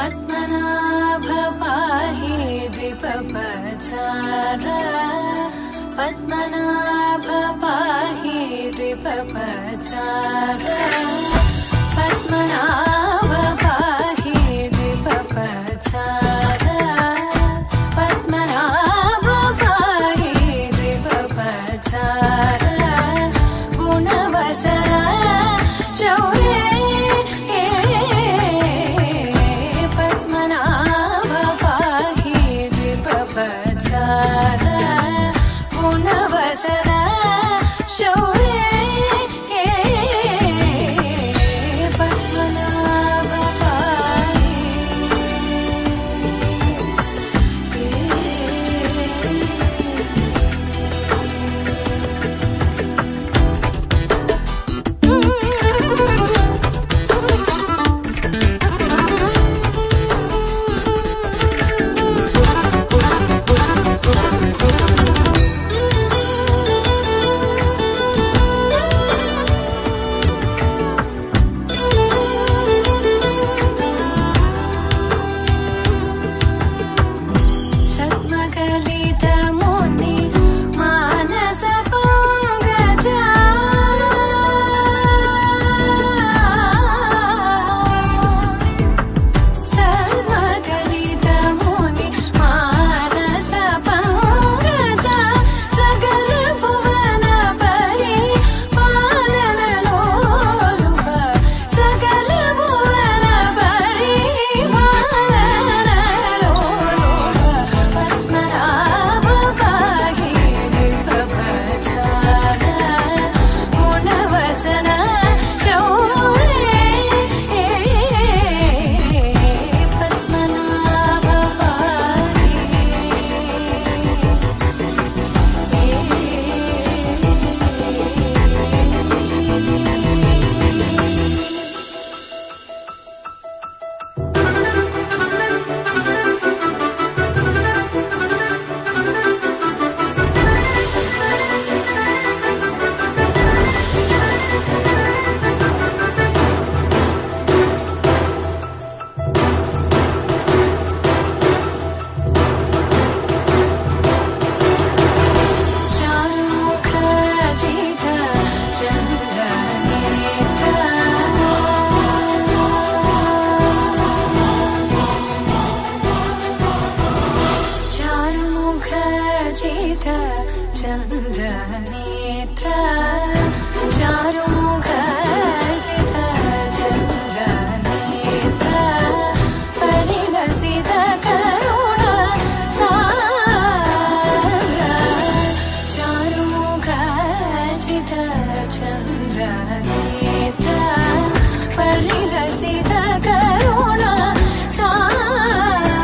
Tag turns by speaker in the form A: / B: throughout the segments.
A: पद्मनाभ पाहि द्विपपचारा पद्मनाभ पाहि द्विपपचारा पद्मनाभ पाहि द्विपपचारा पद्मनाभ पाहि द्विपपचारा गुणवसरा शौर्ये गुणवसरा शौर्ये पद्मनाभ पाहि चारुमुख जित चन्द्रनेत्र परिरचित चन्द्रनेत्र परिलसित करुणा सागर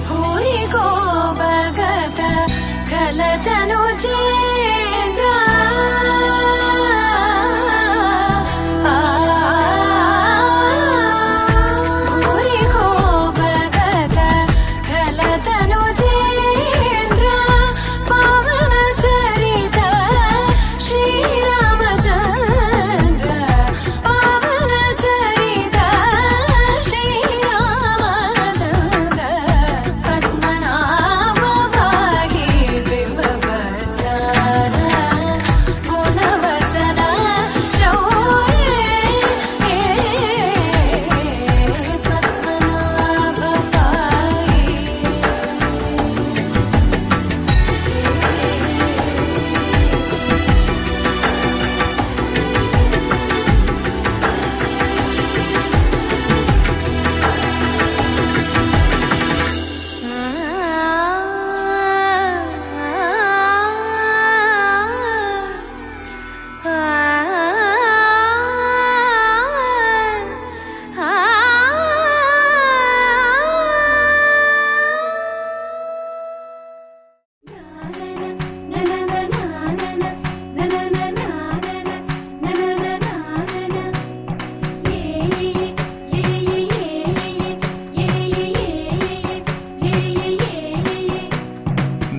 A: भूरि गोपगत खलतनुजेन्द्र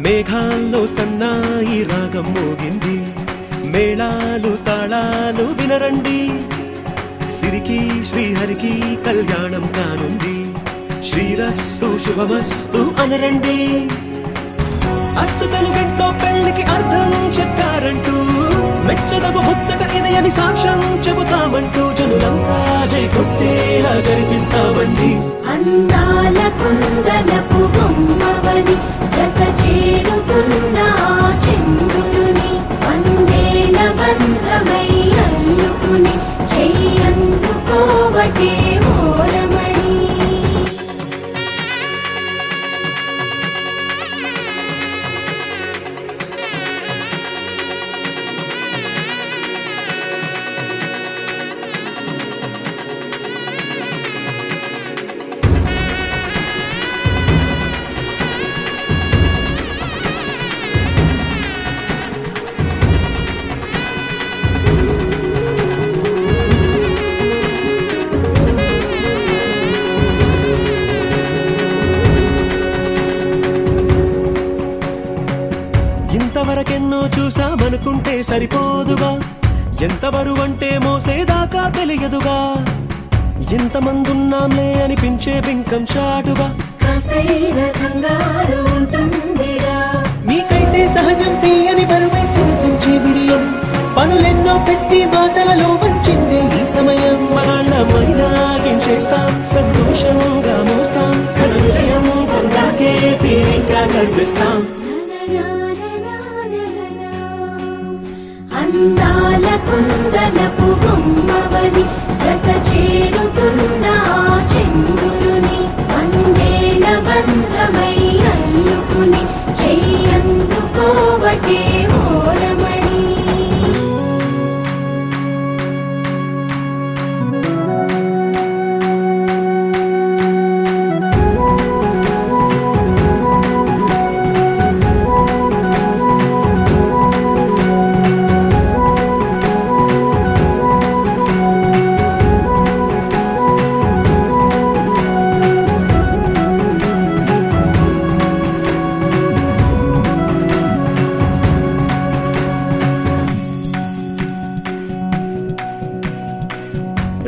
B: మేఘాల్లో సన్నాయి రాగం మోగింది మేళాలు తాళాలు వినరండి సిరికి శ్రీహరికి కళ్యాణం కానుంది శ్రీరస్తు శుభమస్తు అనరండి అచ్చతలు గంటో పెళ్లికి అర్థం చెప్పారంటూ మెచ్చదగు ముచ్చట ఇది అని సాక్ష్యం చెబుతామంటూ జనులంతా జై కొట్టేలా జరిపిస్తామండి
A: అందాల కుందనపు బొమ్మవని జత చేరుతున్న చంద్రుని వందేల బంధమై అల్లుకుని చెయ్యందుకోవటే ఓరమణి
B: ఇంతవరకెన్నో చూసామనుకుంటే సరిపోదుగా ఎంత బరువంటే మోసేదాకా తెలియదుగా ఇంతమందున్నాంలే అనిపించే బింకం చాటుగా మీకైతే సహజం తీయని బరువై సంచే బిడియం పనులెన్నో పెట్టి మాటలలో వచ్చిందే ఈ సమయం మనాళ్ళమైనా చేస్తాం సంతోషంగా మోస్తాం ఘనవిజయం పొందాకే తీరిగ్గా కనిపిస్తాం
A: అందాల కుందనపు బొమ్మవని జత చేరుతున్న చంద్రుని వందేల బంధమై అల్లుకుని చెయ్యందుకోవటే ఓరమణి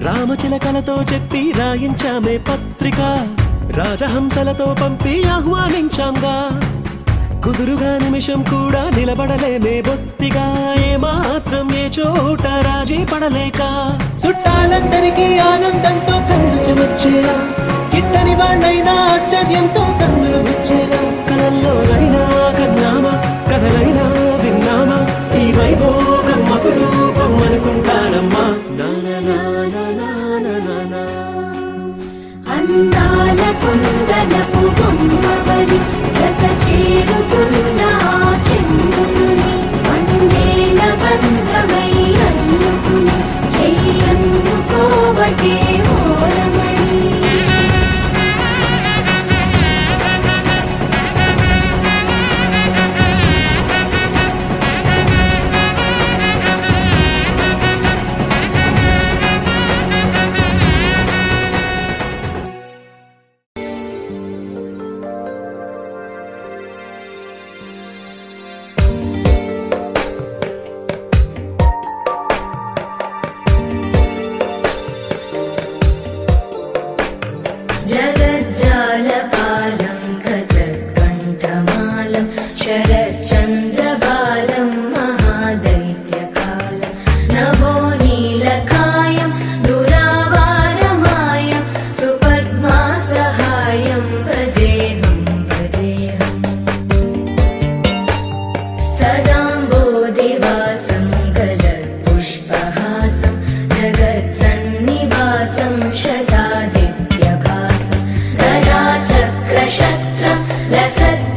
B: రామచిలకలతో చెప్పి రాయించామే పత్రిక రాజహంసలతో పంపి ఆహ్వానించాంగా కుదురుగా నిమిషం కూడా నిలబడలేమే బొత్తిగా ఏమాత్రం ఏ చోట రాజీ పడలేక చుట్టాలందరికీ ఆనందంతో కళ్ళు చెమర్చేలా కిట్టని వాళ్ళైనా ఆశ్చర్యంతో కన్నులు వచ్చేలా కలల్లోనైనా కన్నామా కథలైనా విన్నామా ఈ వైభోగం అపురూపం అనుకుంటానమ్మా
A: అందాల కుందనపు బొమ్మవని జత చేరుతున్న చంద్రుని వందే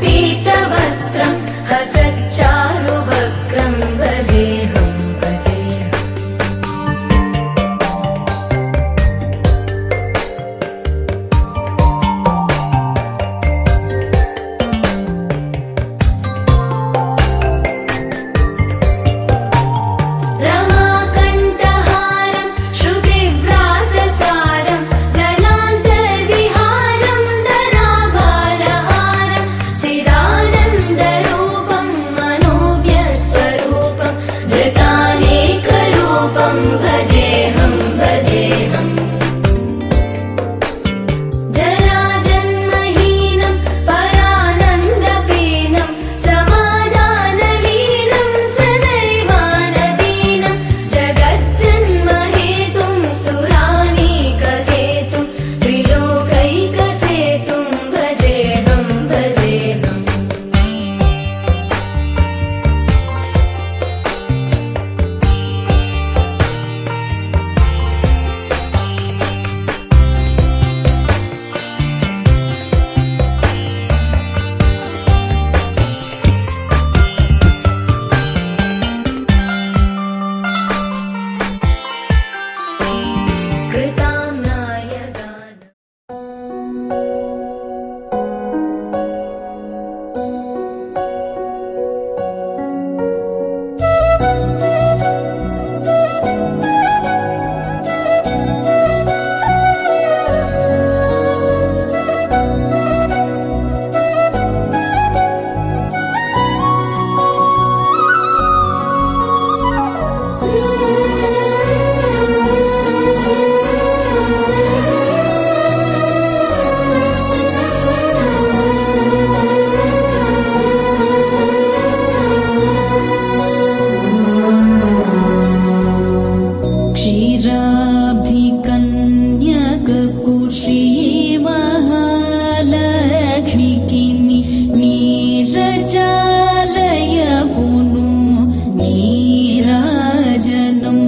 A: लसत्पीतवस्त्रं हसच्चारुवक्त्रं भजेऽहं भजेऽहम् रमाकण्ठहारं श्रुतिव्रातसारं जलान्तर्विहारं धराभारहारं चिदानन्दरूपं मनोव्यस्वरूपं धृतानेकरूपं भजेऽहं भजेऽहम् जराजन्महीनं परानन्दपीनं समाधानलीनं सदैवानदीनं जगज्जन्महेतुं सुरानीकहेतुं त्रिलोकैकसेतुं भजेऽहं भजेऽहम् कृतां नायगान क्षीराब्धिकन्यककुशीमहालक्ष्मीकिनि नीरजालयकुनु नीराजनम्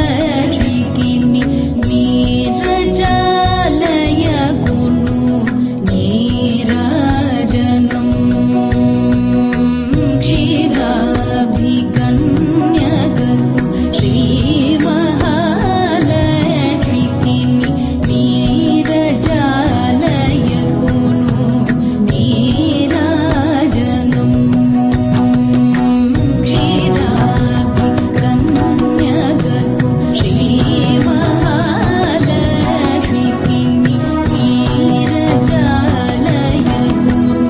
A: क्षीराब्धिकन्यककुशीमहालक्ष्मीकिनि नीरजालयकुनु नीराजनम् क्षीराब्धिकन्यककु श्रीमहालक्ष्मीकिनि नीरजालयकुनु नीराजनम् क्षीराब्धिकन्यककु श्रीमहालक्ष्मीकिनि नीरजालयकुनु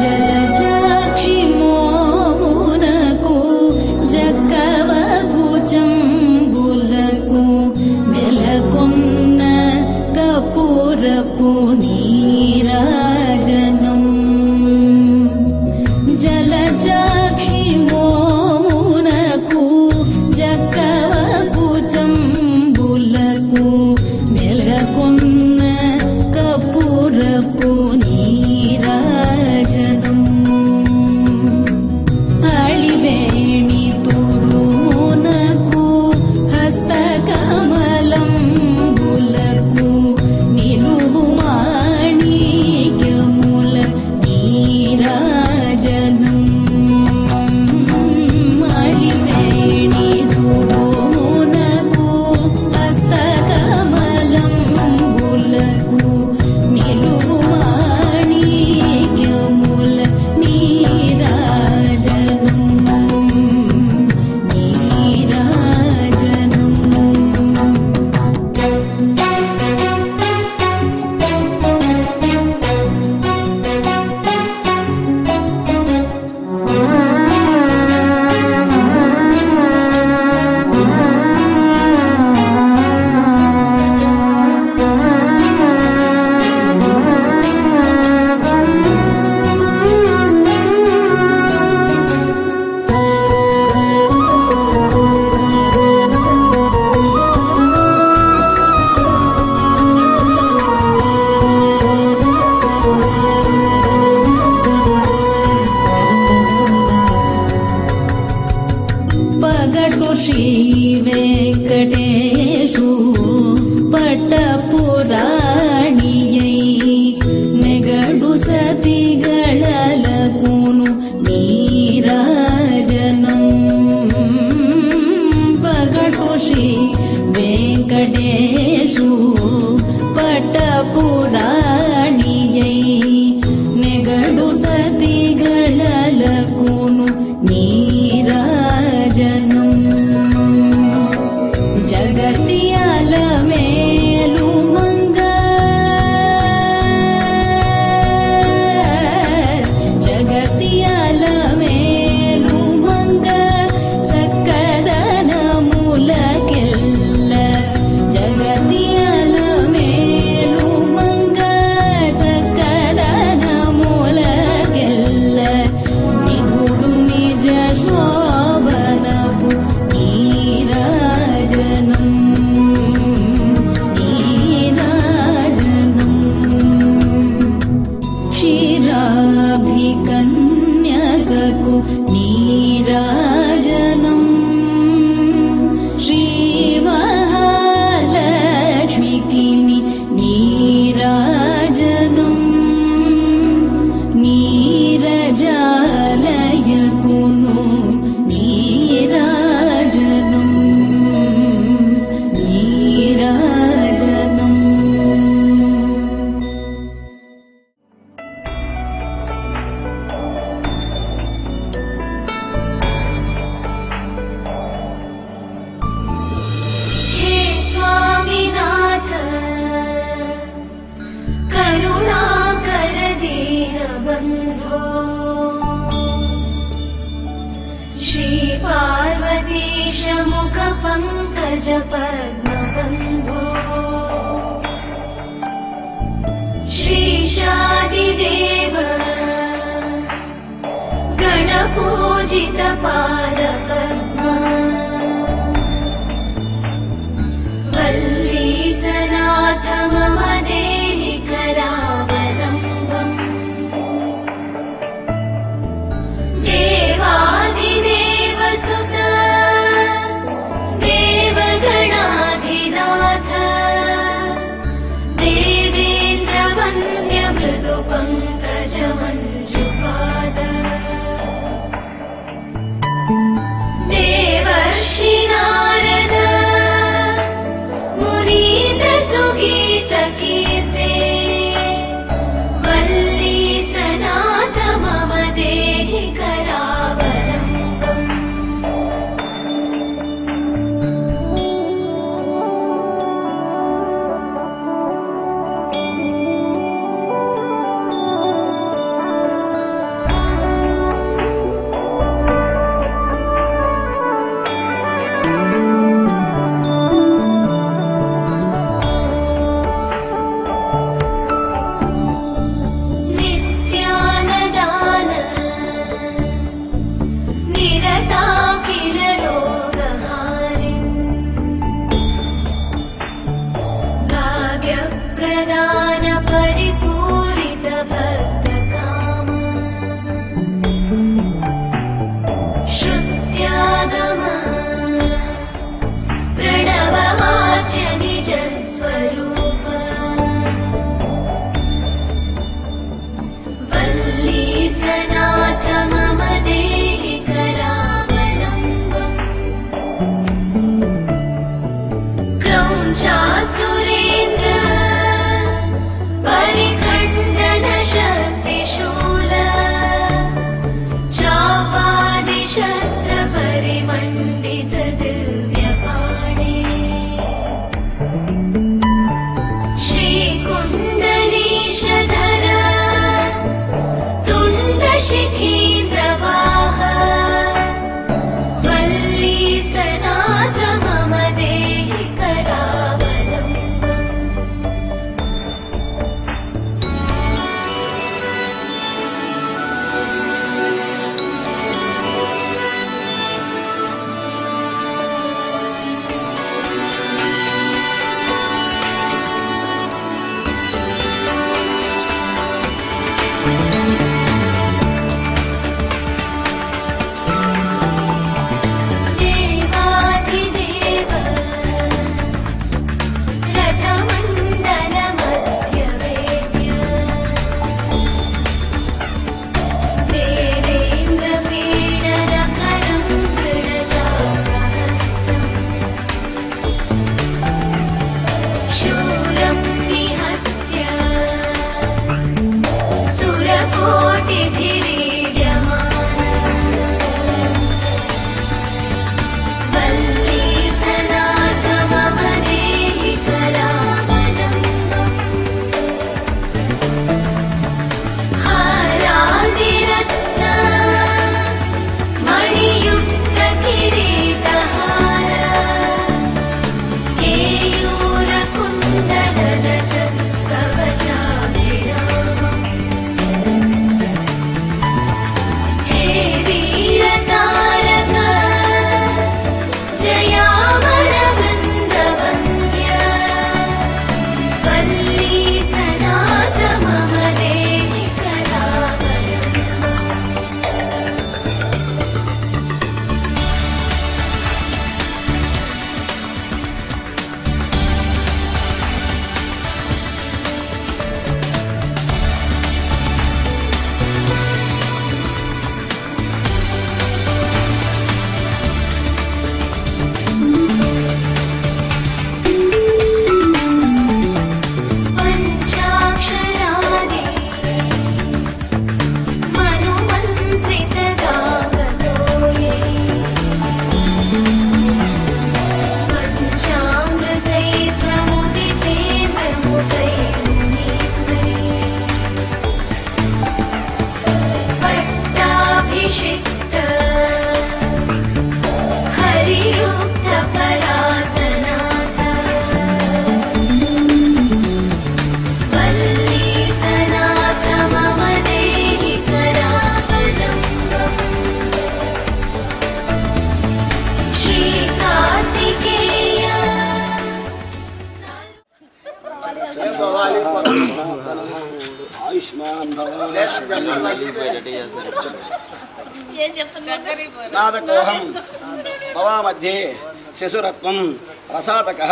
A: జలజాక్షి మోమునకు జక్కవకు చంబులకు నెలకొన్న కపూరపు నీరాజనం జలజాక్షి మోమునకు జక్కవకు చంబులకు నెలకొన్న కపూరపు నీరాజనం అళివేణి తురుమునకు హస్తకమలం గులకు నిలువు మాణిక్యముల నీరాజనం అళివేణి తురుమునకు హస్తకమలం గులకు నిలువు మాణిక్యముల నీరాజనం నీరాజనం శ్రీ వెంకటేశు పట్టపురాణియై నెగడు సతిగళలకును నీరాజనం పగటు శ్రీ వెంకటేశు పట్టపురాణియై నెగడు సతిగళలకును నీరాజనం జగతియాల మేలు మంగ జగతియాల మేలు మంగ చక్కదనములకెల్ల జగతియాల మేలు మంగ చక్కదనములకెల్ల నిగుడు నిజ శోభనపు నీరాజనం నీరాజనం క్షీరాభికన్యకకు నీరాజనం శ్రీ మహాలక్ష్మికి నీరాజనం నీరజాలయకును నీరాజనం నీరాజనం
C: हे स्वामीनाथ करुणाकर दीनबन्धो श्री पार्वतीश मुख पंकज पद्मबन्धो श्रीशादिदेव गणपूजित पादपद्मा वल्लीसनाथ मम देहि करावलम्बम् देवादिदेव सुत देवगणाधिनाथ देवेन्द्र वन्द्य मृदु पंकज मञ्जुपाद देवर्षि नारद मुनीन्द्र सुगीत कीर्ते वल्लीसनाथ मम देहि करावलम्बम् नित्यानदान निरताकिल रोगहारिन् भाग्यप्रदान परिपूरित भक्तकाम श्रुत्यागम प्रणववाच्य निजस्वरूप वल्लीसनाथ मम देहि करावलम्बम् क्रौञ्चासुरेन्द्र परिखण्डन शक्तिशूल चापादिशस्त्र परिमण्डित दिव्यपाणे श्रीकुण्डलीशधर तुण्डशिखीन्द्रवाह वल्लीसनाथ मम देहि करावलम्बम्
D: స్నాతకోహం భవామధ్యే శశురత్వం రసాతకః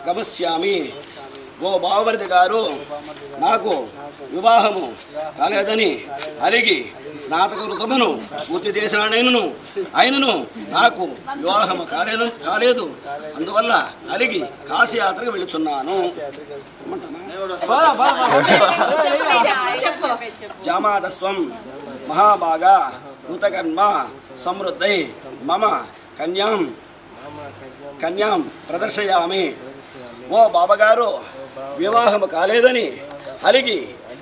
D: గమస్యామి. ఓ బావమరిది గారు, నాకు వివాహము కాలేదని అలిగి స్నాతక ఋతువును పూర్తి చేసినాడైనను అయినను నాకు వివాహము కాలేదు. అందువల్ల అలిగి కాశీయాత్రకు వెళుచున్నాను. జామాదస్వం మహాభాగా ఋతకర్మ సమృద్ధై మమ కన్యాం ప్రదర్శయామి. ఓ బాబగారు, వివాహము కాలేదని అలిగి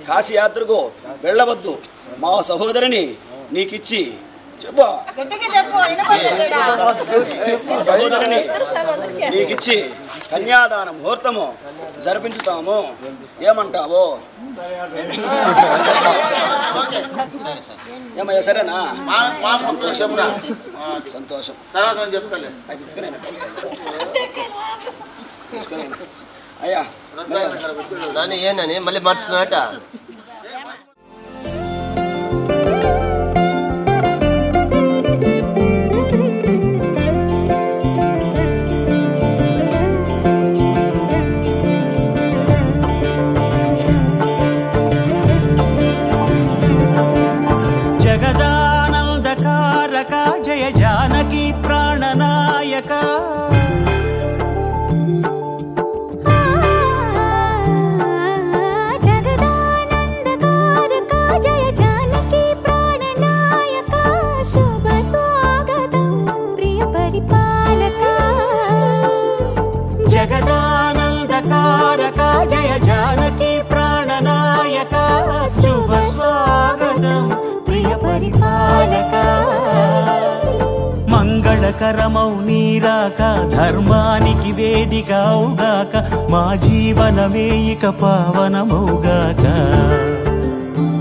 D: కాశీయాత్రకు వెళ్ళవద్దు. మా సహోదరిని నీకిచ్చి చెప్పు. మా సహోదరిని నీకిచ్చి కన్యాదాన ముహూర్తము జరిపించుతాము. ఏమంటావు? ఏమయ్యా, సరేనా? సంతోషం. అయ్యా
E: ఏనని మళ్ళీ మర్చుకున్నట.
B: జగదానందకారక జయ జానకి ప్రాణనాయక. జగదానందకారక జయ జానకి ప్రాణనాయక. శుభ స్వాగతం ప్రియ పరిపాలక. మంగళకరమౌ నీరాక ధర్మానికి వేదిక అవుగాక. మా జీవనమే ఇక పావనమౌగాక.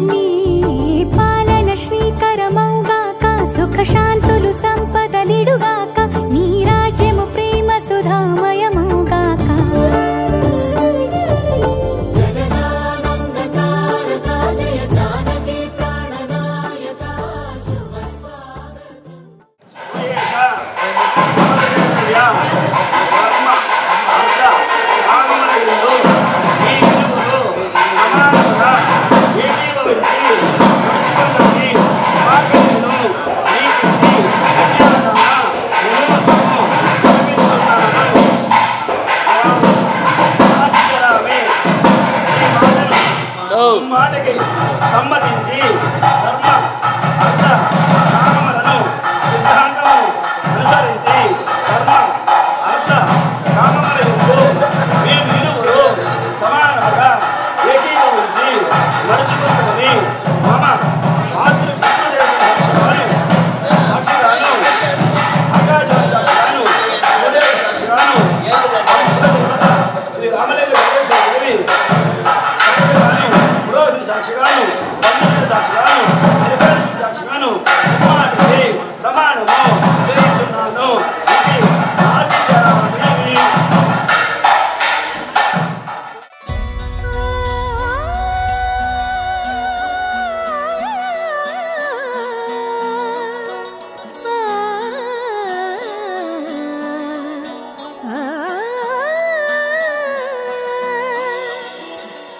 F: నీ పాలన శ్రీకరమౌగాక. సుఖ శాంతులు సంపదలిడుగాక. నీ రాజ్యము ప్రేమ సుధామయమౌగాక. జగదానందకారక జయ జానకి ప్రాణనాయక. శుభ
D: మాటకి సమ్మతించి ధర్మ అర్థ కామములను సిద్ధాంతము అనుసరించి ధర్మ అర్థ కామముల యందు మేము ఇరువురు సమానముగా ఏకీభవించి నడుచుకుంటామని మమ మాతృపితృదేవతల సాక్షిగాను ఆకాశాల సాక్షిగాను భూదేవ సాక్షిగాను దేవత శ్రీ రామలింగ దేవి సాక్షిగాను బంధువుల సాక్షిగాను అధికారుల సాక్షిగాను ఉపాధికి ప్రమాణము చేయించున్నాను. ఇది ఆదిచరామి.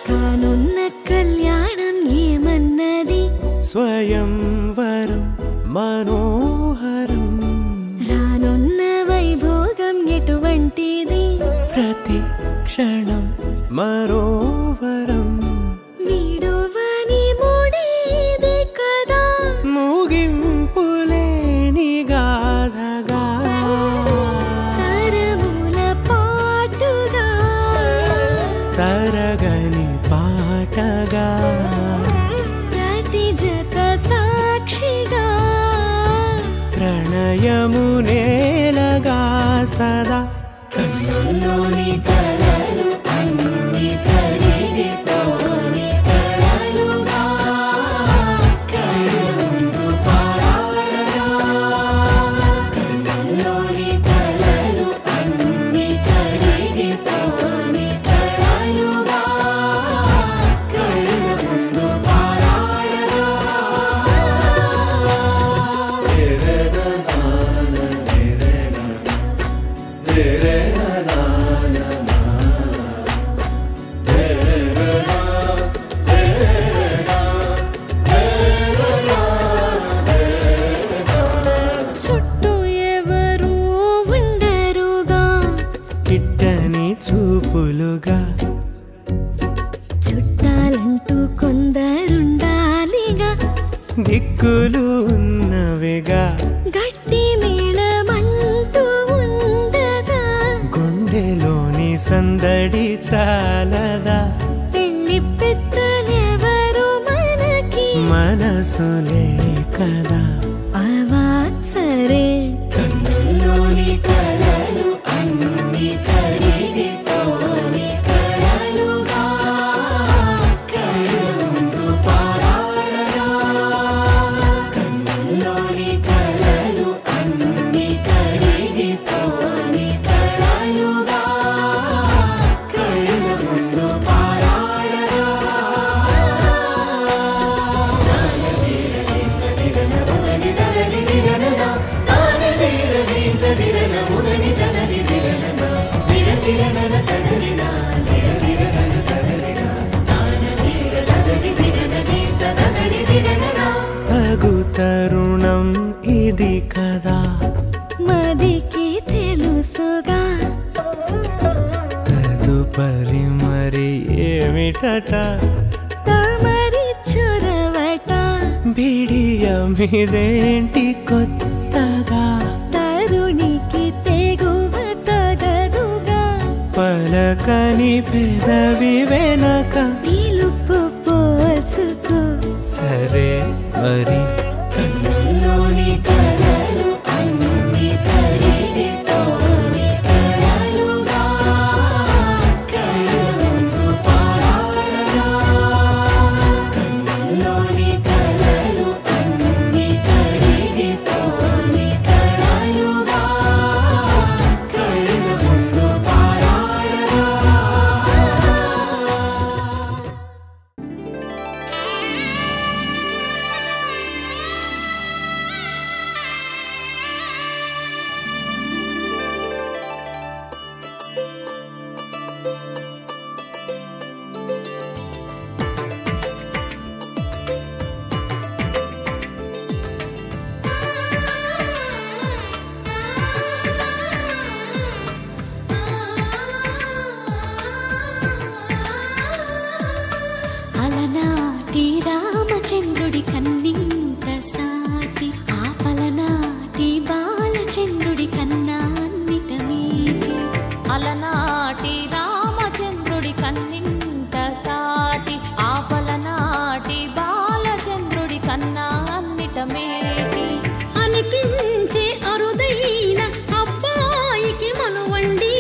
F: కానున్న కళ్యాణం ఏమన్నది?
B: స్వయంవరం మనోహరం.
F: రానున్న వైభోగం ఎటువంటిది?
B: ప్రతి క్షణం మరోవరం.
F: వీడువని ముడిది కదా.
B: ముగింపులేని గాథగా
F: తరముల పాటుగా
B: తరగని పాటగా
F: ప్రతి జత సాక్షిగా
B: ప్రణయము నేలగా సదా కన్నుల్లోని కలలు అన్ని కరిగిపో ఉన్నవిగా
F: గట్టి మేళమంటూ ఉండదా
B: గుండెలోని సందడి చాలదా
F: పెళ్లి పెద్దలెవరు మనకి
B: మనసులే కదా
F: అవా సరే
B: కన్నుల్లోని కలలు అన్ని కరిగిపోని కలలుగా కళ్ళ ముందు పారాడరా కన్నుల్లోని కలలు అన్ని కరిగిపోని కలలుగా కళ్ళ ముందు పారాడరా తగు తరుణం ఇది కదా
F: మదికి తెలుసుగా
B: తదుపరి మరి ఏమిటట
F: తమరి చొరవట
B: బిడియమిదేంటి కొత్తగా
F: తరుణికి తెగువ తగదుగా
B: పలకని పెదవి వెనక
F: పిలుపు పోల్చుకో
B: సరే మరి కన్నుల్లోని కలలు అన్ని కరిగిపోని కలలుగా కళ్ళ ముందు పారాడరా కన్నుల్లోని కలలు అన్ని కరిగిపోని కలలుగా కళ్ళ ముందు పారాడరా
F: అలనాటి రామచంద్రుడి కన్నింత సాటి ఆపలనాటి బాలచంద్రుడి కన్నా అన్నిట మీటి
G: అలనాటి రామచంద్రుడి కన్నింత సాటి ఆపలనాటి బాలచంద్రుడి కన్నా అన్నిట మేటి
F: అనిపించే అరుదైన అబ్బాయికి మనువండి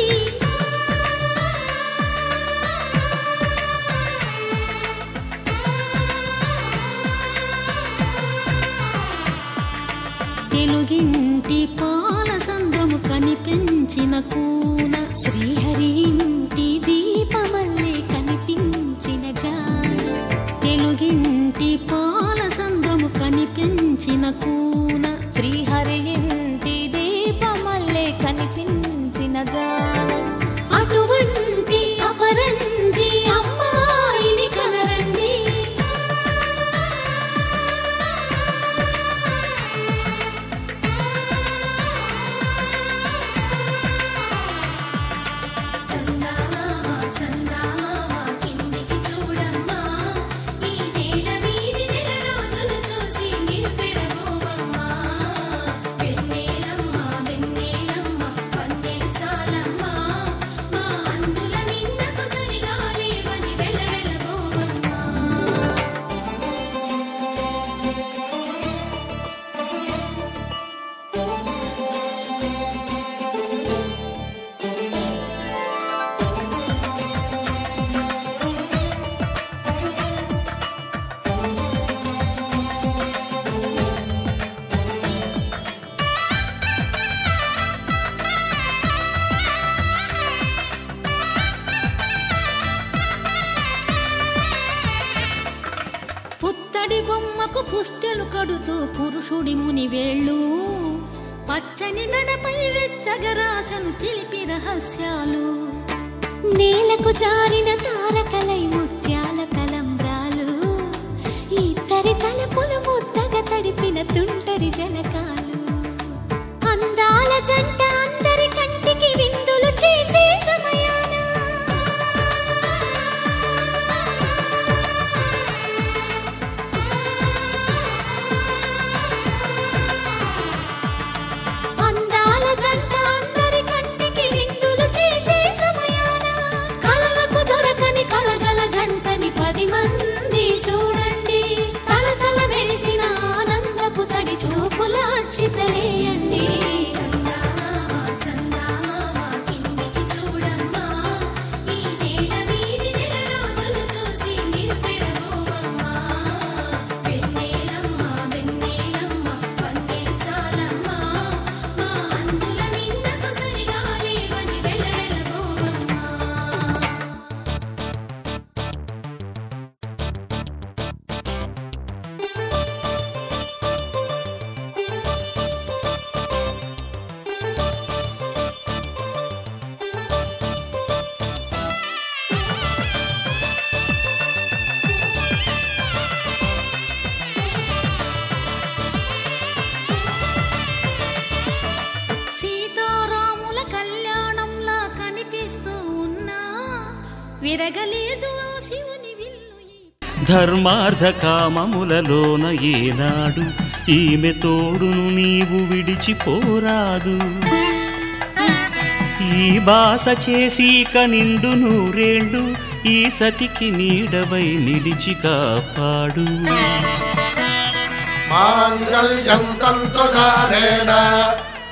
F: తెలుగింటి పాల సంద్రము కనిపించిన కూన శ్రీహరి ఇంటి దీపమల్లే కనిపించిన జాన తెలుగింటి పాల సంద్రము కనిపించిన కూన
G: శ్రీహరి ఇంటి దీపమల్లే కనిపించిన జాన
F: అటువంటి అపరంజి అమ్మాయిని కనరండి
C: కిందికి చూడమ్మా ఈ నేల వీధి నెల రోజులు చూసి నివ్వెరబోవమ్మా వెన్నెలమ్మ వెన్నెలమ్మ వన్నెలు చాలమ్మా మా అందుల నిన్నకు సరిగా లేవని వెలవెలబోవమ్మా
F: పుత్తడి బొమ్మకు పుస్తెలు కడుతూ పురుషుడి ముని వేళ్ళు పచ్చని నడపై వెచ్చగరాసను చిలిపి రహస్యాలు నేలకు జారిన తారకలై ముత్యాల తలంబ్రాలు ఇద్దరి తలపులు ముద్దగా తడిపిన తుంటరి జలకాలు అందాల జంట అందరి కంటికి విందులు చేసే సమయాన విరగలేదు ఆ శివుని విల్లు
B: ధర్మార్థ కామములలోన ఏనాడు ఈమె తోడును నీవు విడిచిపోరాదు. ఈ బాస చేసి కనిండు నూరేళ్ళు ఈ సతికి నీడవై నిలిచి కాపాడు.
H: మాంగళ్యం తంతునానేన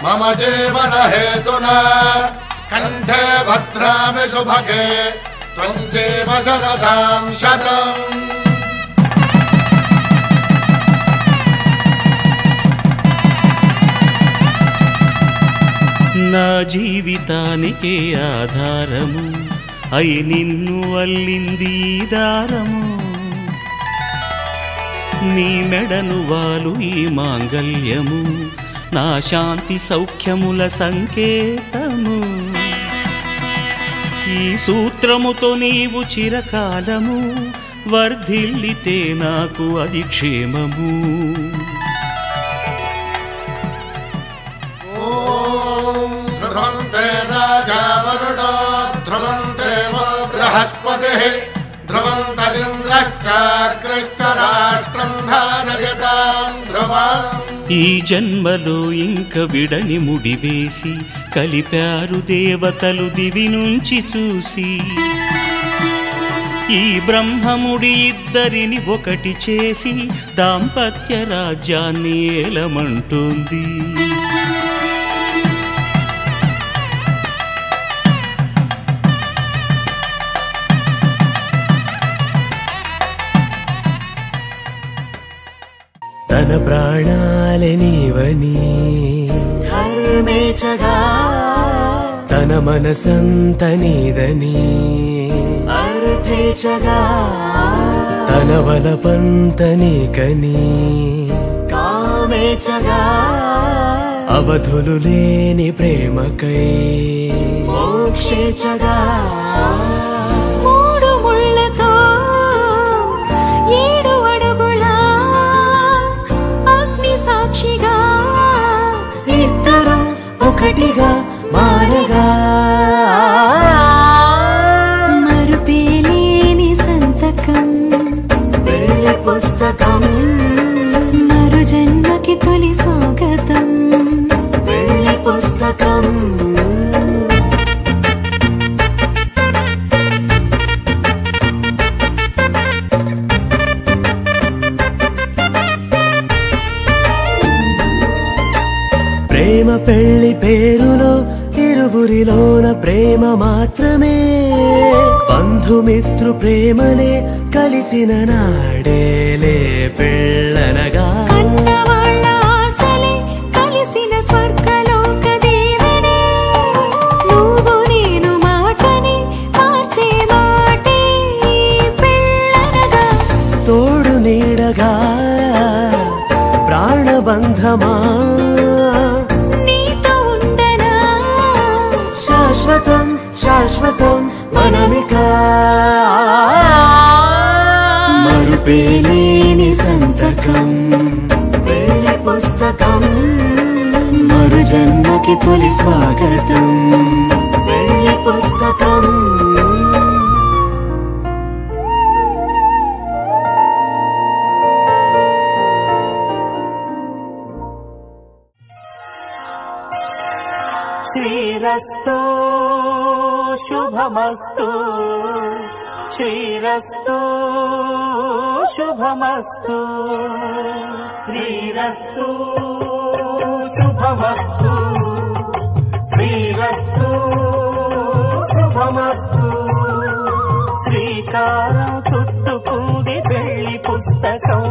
H: మమ జీవన హేతునా కంఠే భద్రామి శుభగే త్వం జీవ శరదాం శతం.
B: నా జీవితానికే ఆధారము అయి నిన్ను అల్లింది దారము. నీ మెడను వాలు ఈ మాంగల్యము నా శాంతి సౌఖ్యముల సంకేతము. ఈ సూత్రముతో నీవు చిరకాలము వర్ధిల్లితే నాకు అది క్షేమము.
H: ఓం ధ్రువంతే రాజా వరుణో ధ్రువంతే బృహస్పతిః ధ్రువంతరింద్రశ్చాగ్రశ్చ రాష్ట్రం ధారయతాం ధ్రువం.
B: ఈ జన్మలో ఇంక విడని ముడివేసి కలిపారు దేవతలు దివి నుంచి చూసి. ఈ బ్రహ్మముడి ఇద్దరిని ఒకటి చేసి దాంపత్య రాజ్యాన్ని ఏలమంటుంది.
I: తన ప్రాణాలే నీవని ధర్మేచగా తన మనసంత నీదని అర్థేచగా తన వలపంత నీకని కామేచగా అవధులు లేని ప్రేమకై మోక్షేచగా
G: మూడు ముళ్ళతో 7 అడుగుల అగ్ని సాక్షిగా
I: ఇద్దరు ఒకటిగా మారగా
G: మరుపేలేని సంతకం
I: వెళ్ళి పుస్తకం
G: మరు జన్మకి తొలి స్వాగతం
I: వెళ్ళి పుస్తకం. ప్రేమ పెళ్లి పేరులో ఇరువురిలోన ప్రేమ మాత్రమే బంధుమిత్రు ప్రేమనే కలిసిన నాడేలే పెళ్ళనగా.
G: కన్నవాళ్ళ ఆశలే కలిసిన స్వర్గలోక దేవనే నువ్వు నేను మాటని మార్చే మాటే పెళ్ళనగా.
I: తోడు నీడగా ప్రాణబంధమా
G: నీతో ఉండనా
I: శాశ్వతం శాశ్వతం మనమిక మరుపేలేని సంతకం వెళ్ళి పుస్తకం మరు జన్మకి తొలి స్వాగతం వెళ్ళి పుస్తకం. శ్రీరస్తు శుభమస్తు శ్రీరస్తు శుభమస్తు శ్రీరస్తు శుభమస్తు శ్రీరస్తు శుభమస్తు. శ్రీకారం చుట్టుకుంది పెళ్లి పుస్తకం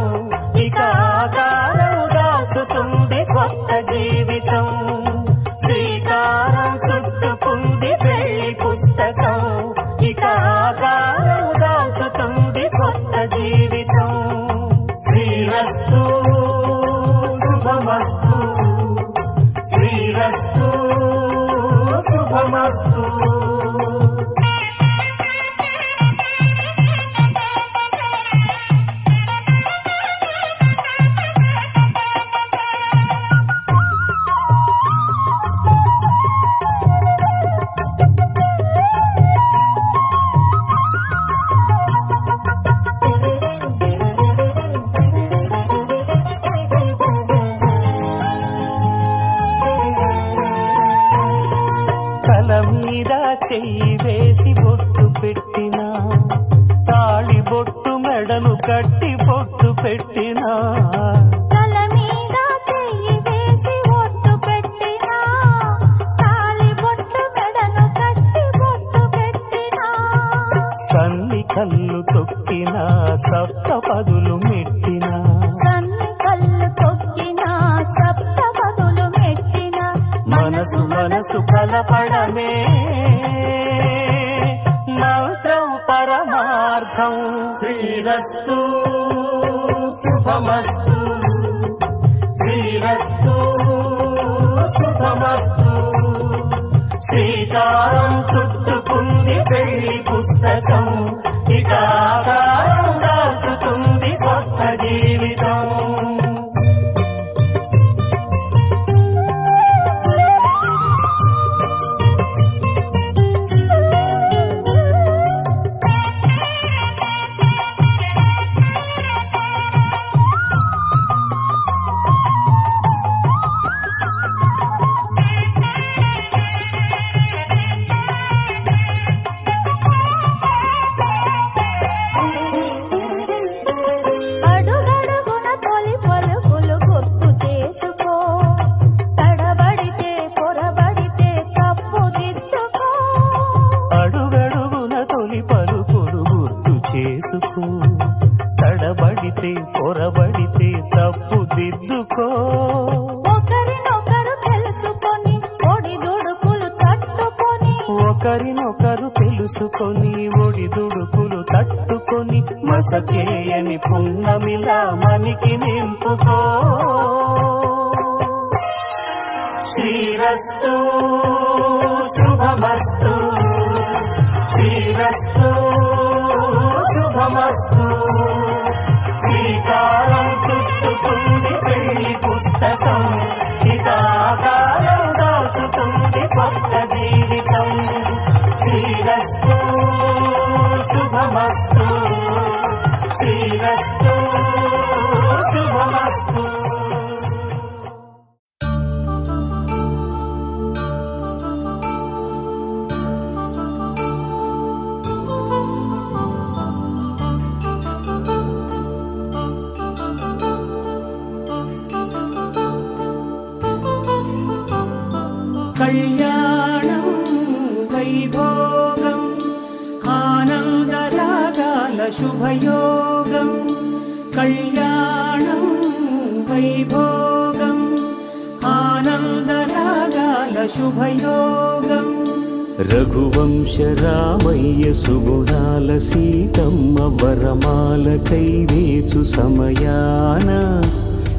I: ఇక ఆకారం దాచుతుంది కొత్త జీవితం. శ్రీకారం చుట్టుకుంది పెళ్లి పుస్తకం ఇక ఆకారం దాచుతుంది కొత్త జీవితం. శ్రీరస్తు శుభమస్తు శ్రీరస్తు శుభమస్తు. చెయ్యి వేసి బొట్టు పెట్టినా, తాళి బొట్టు మెడను కట్టి బొట్టు పెట్టినా,
G: తల మీద చెయ్యి వేసి ఒట్టు పెట్టినా, తాళి బొట్టు మెడను కట్టి బొట్టు పెట్టినా,
I: సన్ని కళ్ళు తొక్కినా సప్త పదులు మెట్టినా,
G: సన్ని కళ్ళు తొక్కినా సప్త పదులు మెట్టినా,
I: మనసు మనసు కలపడమే మంత్రం పరమార్థం. శ్రీరస్తు శుభమస్తు, శ్రీరస్తు శుభమస్తు. శ్రీకారం చుట్టుకుంది పెళ్లి పుస్తకం, ఇక ఆకారం దాచుతుంది కొత్త జీవితం.
G: అడుగడుగున తొలి పలుకులు గుర్తు చేసుకో, తడబడితే పొరబడితే తప్పు దిద్దుకో.
I: అడుగడుగున తొలి పలుకులు గుర్తు చేసుకో, తడబడితే పొరబడితే తప్పు దిద్దుకో.
G: ఒకరినొకరు తెలుసుకొని ఒడిదుడుకులు తట్టుకొని,
I: ఒకరినొకరు తెలుసుకొని ఒడిదుడుకులు తట్టుకొని, మసకేయని పున్నమిలా మనికి నింపుకో. శ్రీరస్తు శుభమస్తు, శ్రీరస్తు శుభమస్తు. శ్రీకారం చుట్టుకుంది పెళ్లి పుస్తకం, ఇక ఆకారం దాచుతుంది కొత్త జీవితం. శ్రీరస్తు శుభమస్తు, శ్రీరస్తు శుభమస్తు.
B: కళ్యాణం వైభోగం ఆనందరాగాల శుభయోగం. కళ్యాణం వైభోగం ఆనందరాగాల శుభయోగం. రఘువంశ రామయ్య సుగుణాల సీతమ్మ వరమాల కైవేచు సమయాన,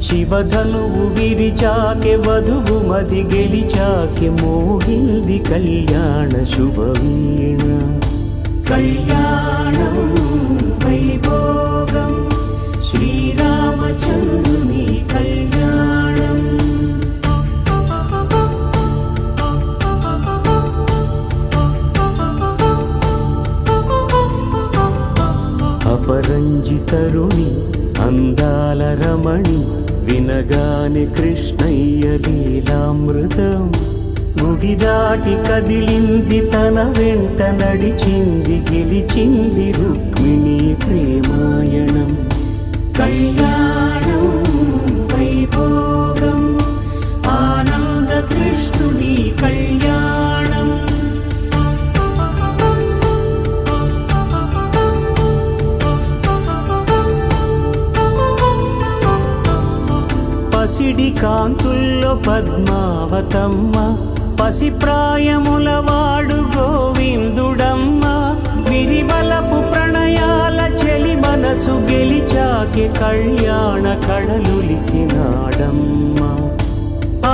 B: శివధనువు విరిచాకె వధువు మది గెలిచాకె మోగింది కళ్యాణ శుభవీణ. కళ్యాణం వైభోగం శ్రీరామచంద్రుని కళ్యాణం. అపరంజి తరుణి అందాల రమణి, వినగానే కృష్ణయ్య లీలామృతం. గుడి దాటి కదిలింది తన వెంట నడిచింది, గెలిచింది రుక్మిణి ప్రేమాయణం. కళ్యాణం వైభోగం ఆనంద కృష్ణుని కళ్యాణం. పసిడి కాంతుల్లో పద్మావతమ్మ, పసిప్రాయముల వాడు గోవిందుడమ్మ. విరివలపు ప్రణయాల చెలి మనసు గెలిచాకే కళ్యాణ కళలులికినాడమ్మ.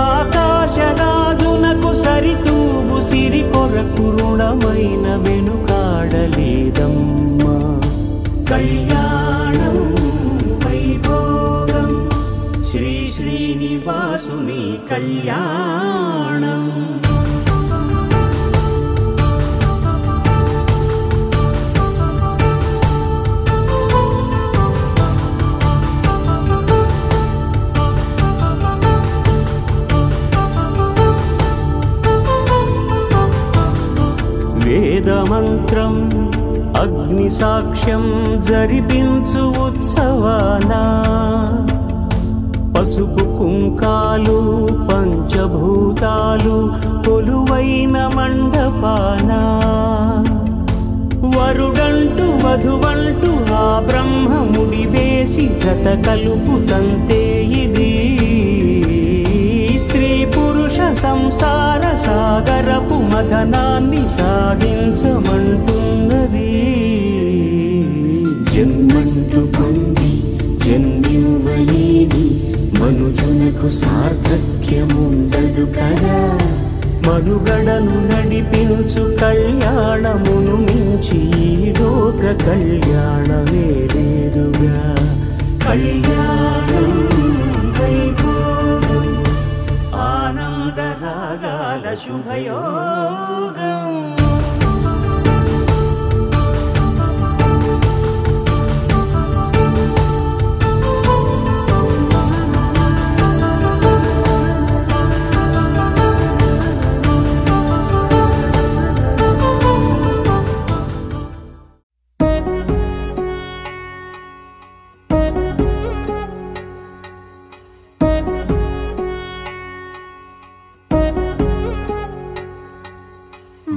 B: ఆకాశరాజునకు సరితూబు సిరి కొరకు రుణమైన వెనుకాడలేదమ్మా. కళ్యాణం వైభోగం శ్రీ శ్రీనివాసుని కళ్యాణం.
I: సూత్రం అగ్ని సాక్ష్యం జరిపించు ఉత్సవాన పసుపు కుంకాలు పంచభూతాలు కొలువైన మండపాన వరుడంటూ వధువంటూ ఆ బ్రహ్మముడి వేసి జత కలుపుతంతే ఇది స్త్రీ పురుష సంసార సాగరపు మథనాన్ని సాగించమంటున్నది. జన్మంటూ పొంది జన్మివ్వలేని మనుజునకు సార్థక్యముండదు కదా. మనుగడను నడిపించు కళ్యాణమును మించి లోక కళ్యాణమే లేదుగా. కళ్యాణం వైభోగం ఆనందరాగాల శుభయోగం.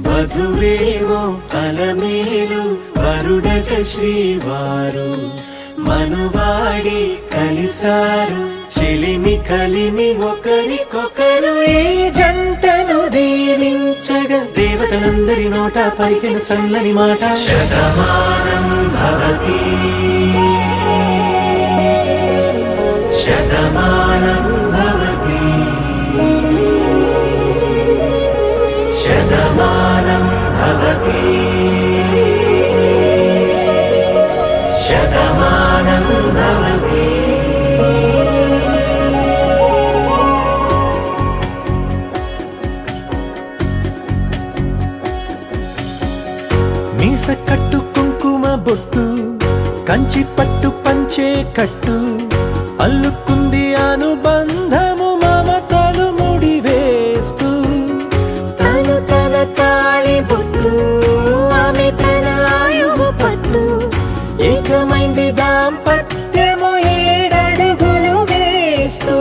I: వధువేవో అలమేలు వరుడట శ్రీవారు మనువాడి కలిసారు చెలిమి కలిమి ఒకరికొకరు. ఈ జంటను దీవించగా దేవతలందరి నోట పలికిన చల్లని మాట శతమానం భవతి శతమానం భవతి శతమానం భవతి శతమానం భవతి. మీస కట్టు కుంకుమ బొట్టు కంచి పట్టు పంచే కట్టు అల్లుకుంది అనుబంధము మమతలు ముడి వేస్తూ. తను తన తాళి బొట్టు ఆమె తన ఆయువు పట్టు ఏకమైంది దాంపత్యము 7 అడుగులు వేస్తూ.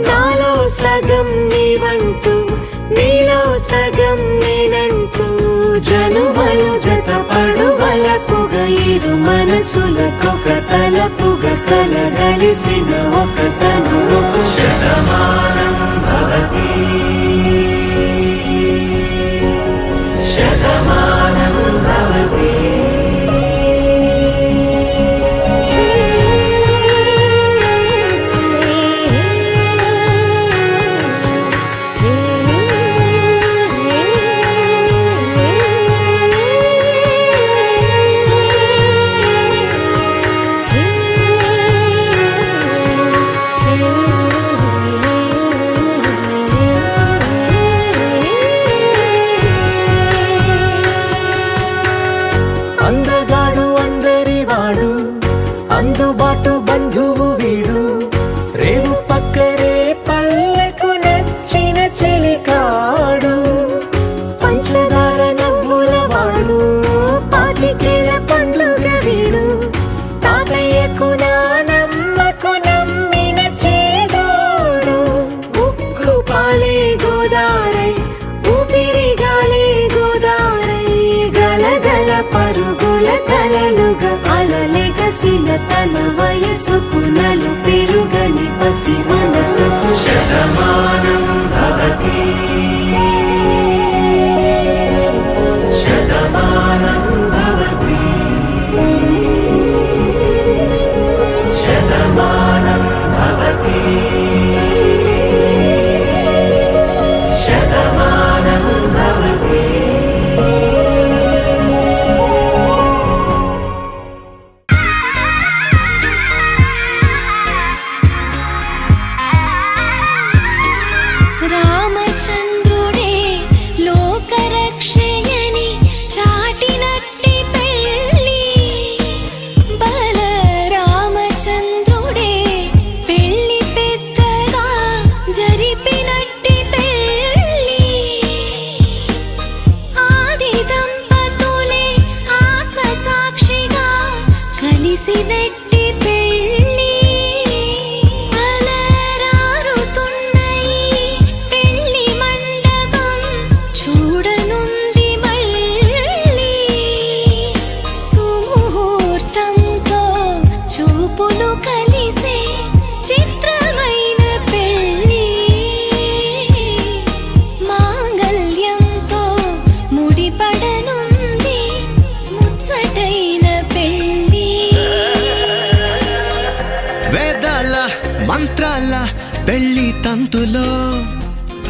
I: నాలో సగం నీవంటూ నీలో సగం నేనంటూ జనుమలు జత పడువలపుగా ఇరు మనసులకొక తలపుగా కలగలిసిన ఒక తను. శతమానం భవతి శతమానం భవతి. అందగాడు అందరివాడు అందుబాటు బంధువు వీడు రేవు పక్కరే పల్లెకు నచ్చిన చెలికాడు. పంచదార నవ్వుల వాడు పాతికేల పండుగ వీడు తాతయ్యకు నానమ్మకు నమ్మిన చేదోడు. ఉక్కు పాలే గోదారై ఊపిరి గాలే గోదారై గలగల పరుగుల కలలుగా అలలెగసిన తన వయసుకు నలు పెరుగని పసి మనసుకు. శతమానం భవతి శతమానం భవతి శతమానం భవతి శతమానం భవతి.
C: రామచంద్రుడే లోకరక్షయని చాటినట్టి పెళ్ళి బల రామచంద్రుడే పెళ్ళి పెద్దగా జరిపినట్టి పెళ్ళి. ఆది దంపతులే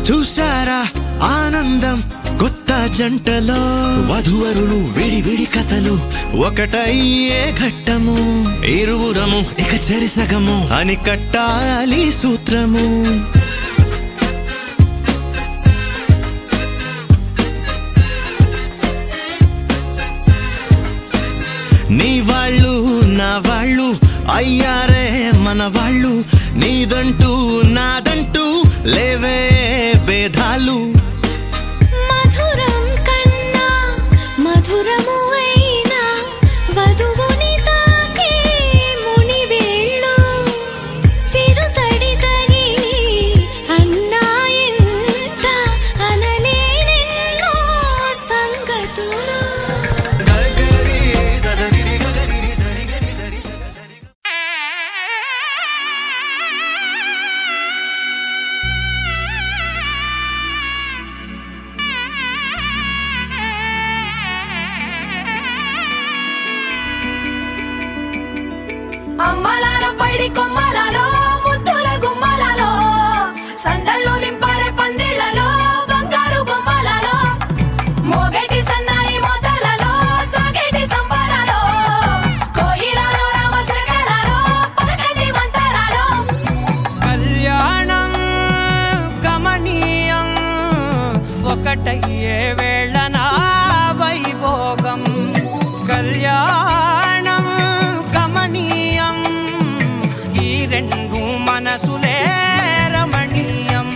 J: చూసారా ఆనందం కొత్త జంటలో వధువరులు విడి విడి కథలు ఒకటయ్యే ఘట్టము ఇరువురము ఇక చెరిసగము అని కట్టాలి సూత్రము నీ వాళ్ళు నా వాళ్ళు అయ్యారే మన వాళ్ళు నీదంటూ నాదంటూ లేవే భేదాలు
C: మధురం కన్నా మధురము అయినా వధువుని తాకే ముని వేళ్ళు చిరుతడి తగిలి అన్నాయంట అనలేనెన్నో సంగతులు
K: అమ్మలాలో పైడి కొమ్మలలో ముద్దుల గుమ్మలలో సందళ్ళు నింపారే పందిళ్లలో బంగారు బొమ్మలలో మోగేటి సన్నాయి మోతలలో సాగేటి సంబరాలో కోయిలలో రామశకలలో పలకండి మంతరాలో
L: కళ్యాణం గమనీయం ఒకటయ్యే వేళన వైభోగం కళ్యాణం గమనీయం ఈ రెండు మనసులే రమణీయం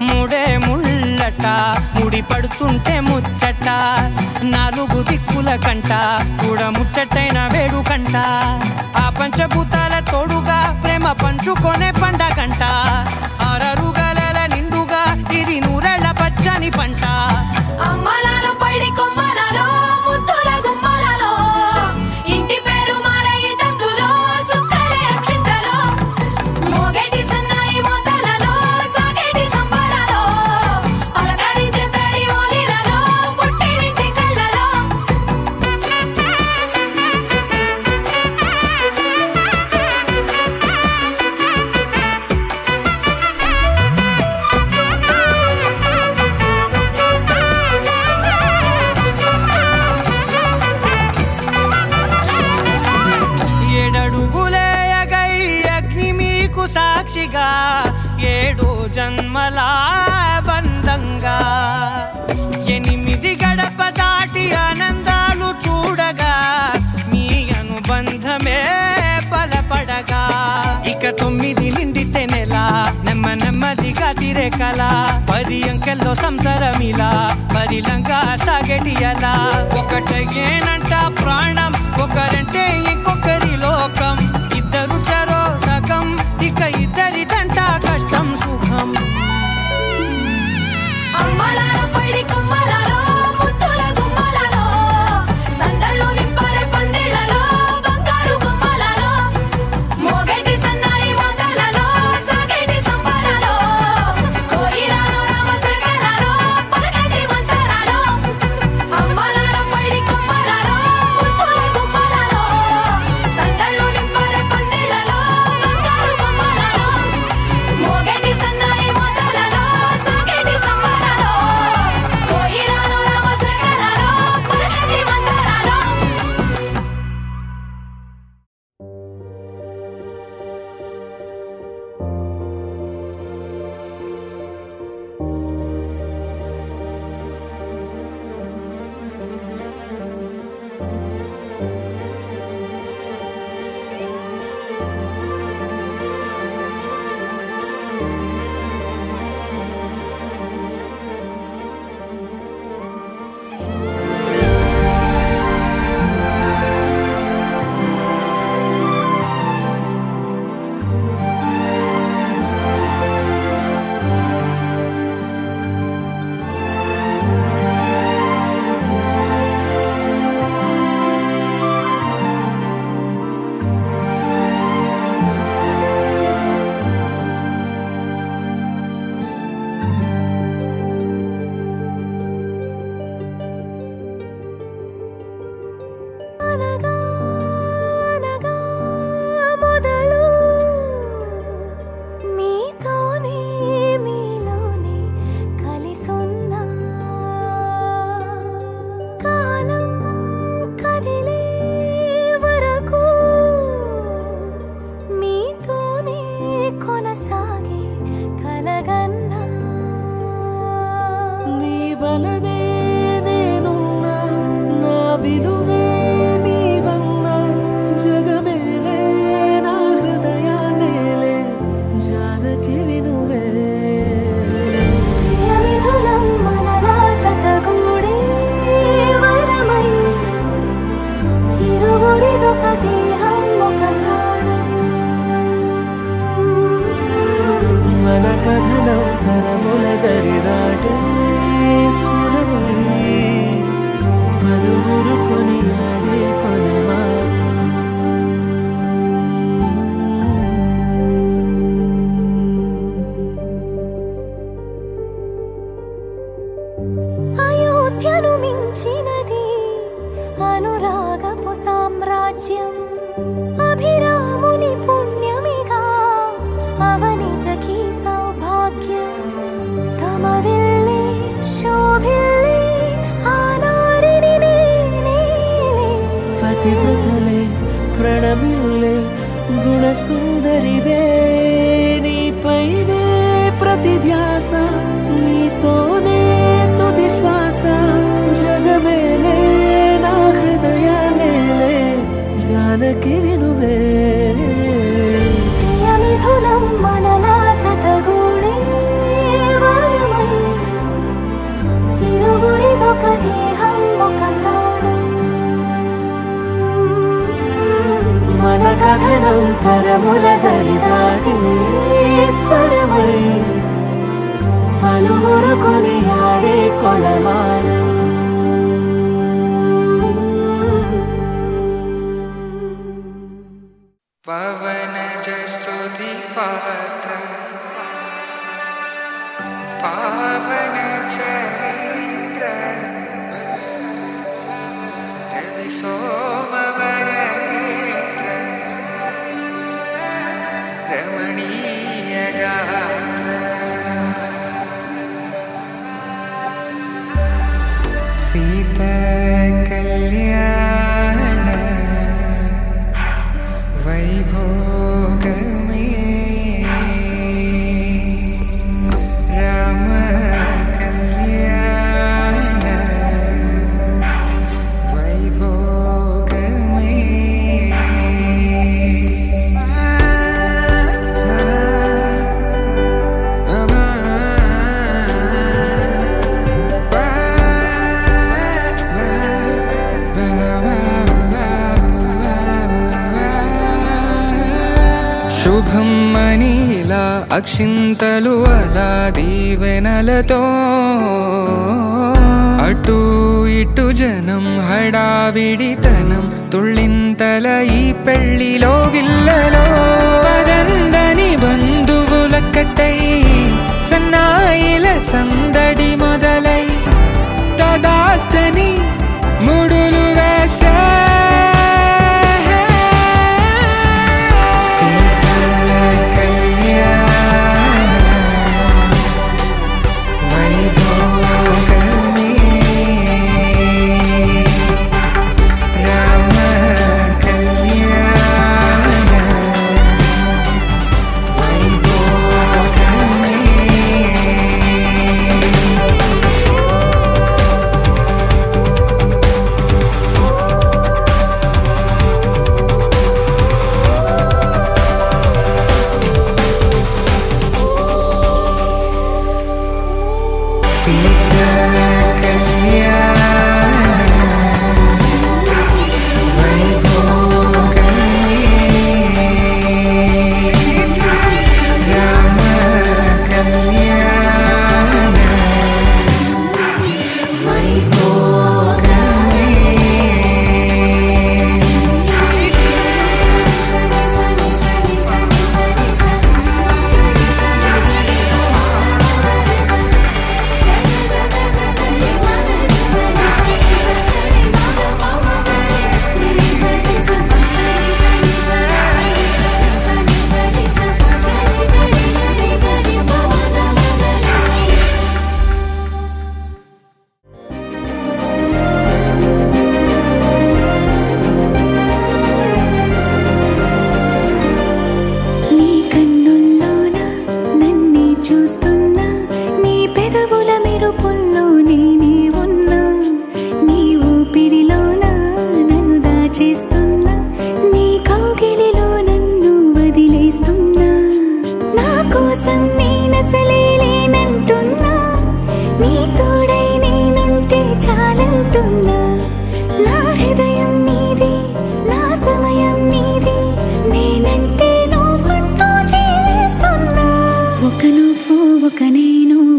L: ముడే ముళ్ళట ముడి పడుతుంటే ముచ్చట నాలుగు దిక్కుల కంట చూడ ముచ్చటైన వేడుకంట ఆ పంచభూతాల తోడుగా ప్రేమ పంచుకొనే పండగంట అరరుగల నిండుగా ఇది నూరెళ్ళ పచ్చని పంట
K: అమ్మలాలో పైడి కొమ్మలలో ముద్దుల గుమ్మలలో ఇంటి పేరు మారయి తందులో చుక్కలే అక్షింతలో మోగేటి సన్నాయి మోతలలో సాగేటి సంబరాలో అలకరించే తడి ఓలిలలో పుట్టినింటి కళ్ళలో
L: ఏడడుగులేయగై అగ్ని మీకు సాక్షిగా ఏడు జన్మల బంధంగా 8 గడప దాటి ఆనందాలు చూడగా మీ అనుబంధమే బలపడగా ఇక 9 నిండితే నెల నెమ్మదిగా తిరే కల 10 అంకెల్లో సంసారమిలా పరిలంగా సాగేటి అలా ఒకటేనంట ప్రాణం ఒకరంటే ఇంకొకరి లోకం ఇద్దరు చరో సగం ఇక ఇద్దరిదంట కష్టం సుఖం
K: అమ్మలాలో పైడి కొమ్మలలో ముద్దుల గుమ్మలలో సందళ్ళు నింపారే పందిళ్లలో బంగారు బొమ్మలలో మోగేటి సన్నాయి మోతలలో సాగేటి సంబరాలో కోయిలలో రామశకలలో పలకండి మంతరాలో అమ్మలాలో పైడి కొమ్మలలో ముద్దుల గుమ్మలలో
C: కలగన్నా
I: నీ వలనే నేనున్నా నా విలువే నీవన్నా జగమేలే నా హృదయాన్నేలే జానకి వినువే
C: ప్రియమిథునం మనలా జతగూడే వరమై ఇరువురిదొక దేహం ఒక ప్రాణం
I: మన కథనం తరముల దరిదాటే స్వరమై పలువురు కొనియాడే కొలమానం
C: అయోధ్యను మించినది అనురాగపు సామ్రాజ్యం అభిరాముని పుణ్యమిగా అవనిజకి సౌభాగ్యం తమవిల్లే శోభిల్లే ఆనారిని నేనేలే
I: పతివ్రతలే ప్రణమిల్లే గుణసుందరివే నీపైనే ప్రతి ధ్యాస నీతోనే తుది శ్వాస జగమేలే నా హృదయాన్నేలే జానకి వినువే
C: ప్రియమిథునం మనలా జతగూడే వరమై ఇరువురిదొక దేహం ఒక ప్రాణం
I: మన కథనం తరముల దరిదాటే స్వరమై పలువురు కొనియాడే కొలమానం
M: పవన జస్తుతి పాత్ర పావన చరిత్ర రవి సోమవర నేత్ర రమణీయ గాత్ర సీత కళ్యాణ వైభోగమే రామ కళ్యాణ వైభోగమే శుభం మనీలా అక్షింతలు అలా దీవెనలతో అటు ఇటు జనం హడావిడితనం తుళ్ళింతల ఈ పెళ్లిలో గిల్లలో పదందని బంధువులక్కటై సన్నాయిల సందడి మొదలై తదాస్తని ముడులు వేసే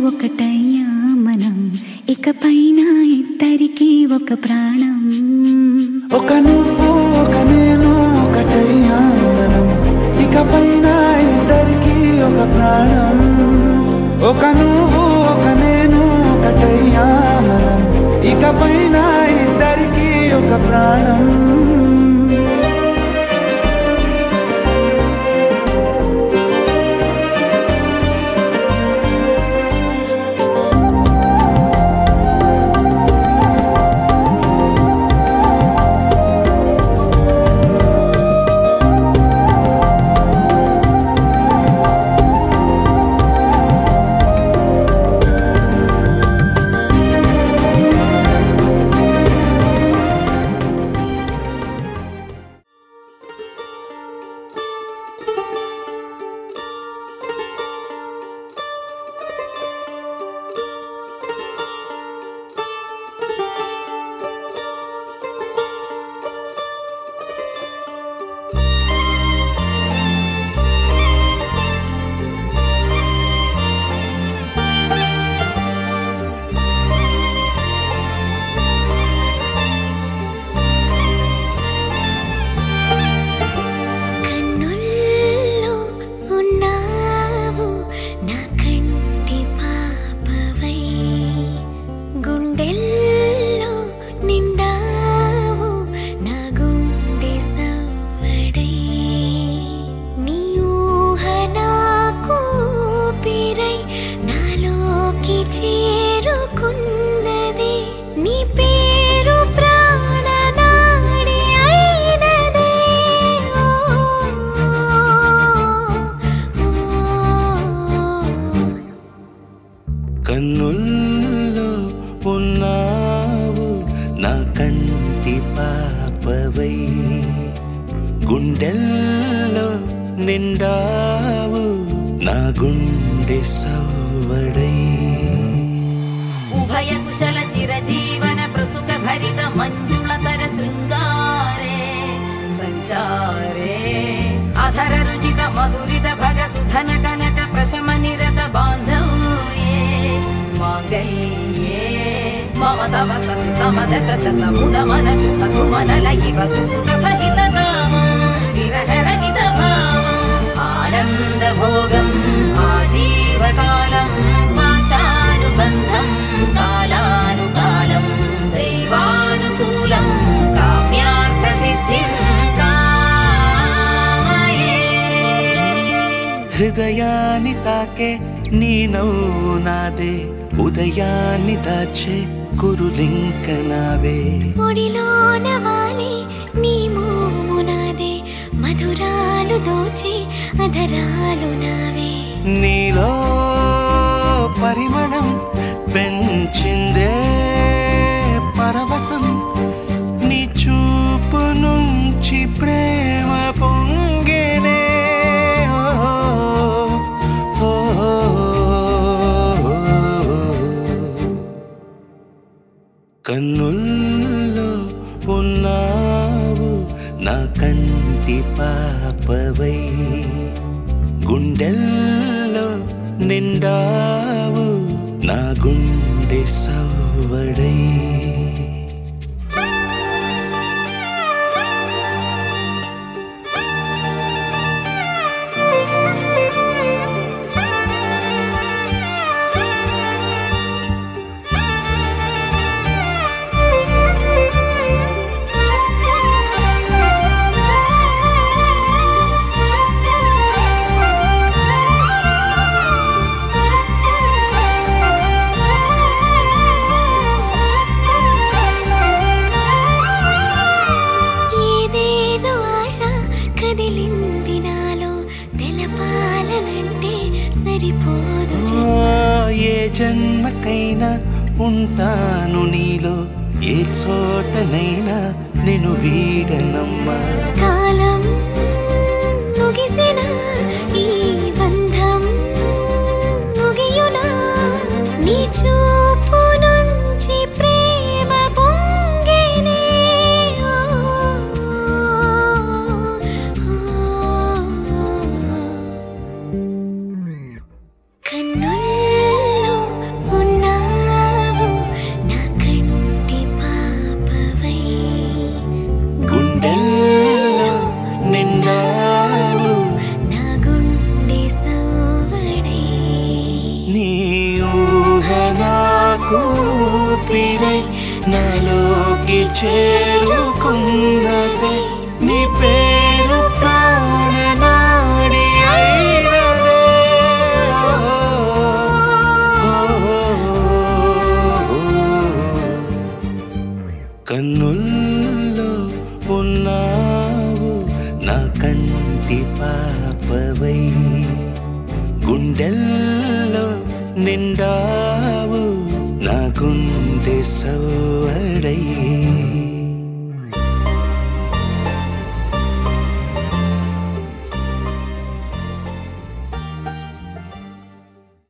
N: ఒకటయ్యా మనం, ఇకపైన ఇద్దరికి ఒక ప్రాణం.
I: ఒక నువ్వు ఒక నేను ఒకటయ్యా మనం, ఇకపైన ఇద్దరికి ఒక ప్రాణం. ఒక నువ్వు ఒక నేను ఒకటయ్యా మనం, ఇకపైన ఇద్దరికి ఒక ప్రాణం. కన్నుల్లో ఉన్నావు నా కంటి పాపవై, గుండెల్లో నిండావు నా గుండె సవ్వడై.
K: ఉభయ కుశల చిరజీవన ప్రసుక భరిత మంజుళతర శృంగారే సంచారే, అధర రుచిత మధురిత భగ సుధన కనక ప్రశమ నిరత బాంధవ్యే మాంగళ్యే మమ తవ సతి సమదశ శత ముద మన శుభ సుమన లయివ సుసుత సహిత కామం విరహ రహిత భావం ఆనంద భోగం ఆజీవకాలం పాశానుబంధం కాలానుకాలం దైవానుకూలం కామ్యార్థ సిద్ధిం కామయే.
I: హృదయాన్ని తాకే నీ నవ్వు నాదే, ఉదయాన్ని దాచే కురులింక నావే.
N: ఒడిలోన వాలి నీ మోము నాదే, మధురాలు దోచి అధరాలు నావే.
I: నీలో పరిమళం పెంచిందే పరవశం, నీ చూపు నుంచి ప్రేమ పొంగేనే. కన్నుల్లో ఉన్నావు నా కంటి పాపవై, గుండెల్లో నిండావు నా గుండె సవ్వడై. జన్మకైనా ఉంటాను నీలో, ఏ చోటనైనా నేను వీడనమ్మా.
N: కాలం ముగిసిన ఈ బంధం ముగియునా, నీ చూపు నుంచి ప్రేమ పొంగేనే. కన్నుల్లో
I: కూపిరై నాలోకి చేరుకున్నదే నీ పేరు ప్రాణనాడి అయినదే కన్నుల్లో ఉన్నావు నా కంటి పాపవై గుండెల్లో నిండావు నా గుండె సవ్వడై